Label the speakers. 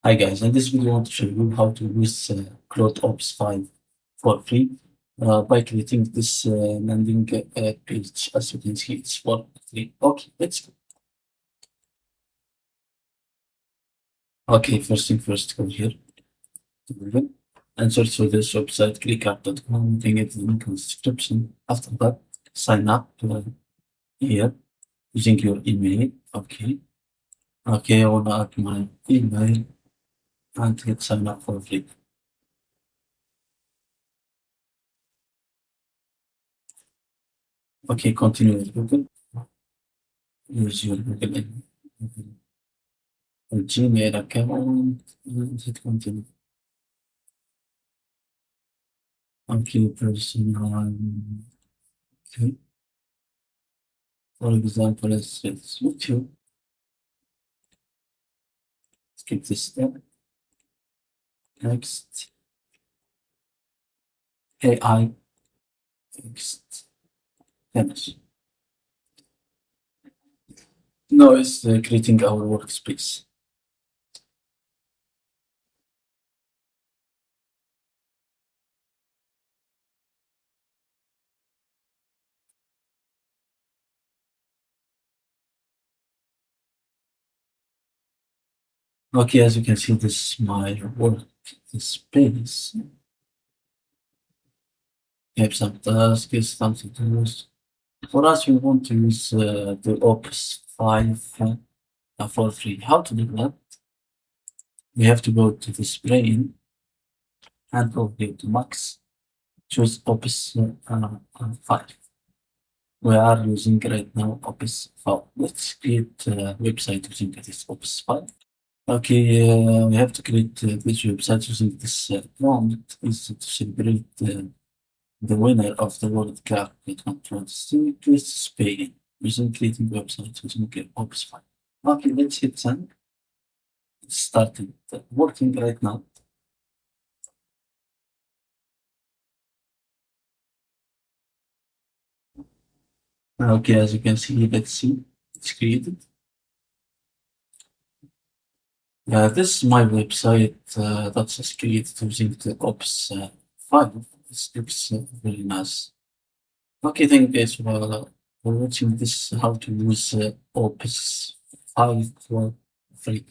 Speaker 1: Hi guys, in this video I want to show you how to use Claude Opus 5 for free by creating this landing page. As you can see, it's for free. Okay, let's go. Okay, first thing first, go here to Google and search for this website, clickup.com. You can get the link in the description. After that, sign up here using your email. Okay, I want to add my email and hit sign up for free. Okay, continue with Google. Use your Google Gmail account and hit continue. Okay, personal. Okay. For example, let's YouTube. Skip this step. Next. AI. Next. Finish. Now it's creating our workspace. Okay, as you can see, this is my workspace. We have some tasks, something to use. For us, we want to use the Opus 5 for free. How to do that? We have to go to this brain and go here to Max. Choose Opus 5. We are using right now Opus 5. Let's create a website using this Opus 5. Okay, we have to create this website using this prompt is to celebrate the winner of the World Cup 2023 Spain using creating websites using Opus 5. Okay, let's hit send. It started working right now. Okay, as you can see, let's see, it's created. This is my website that's just created using the Ops 5. This looks very nice. Okay, thank you guys for watching this how to use Ops 5 for free.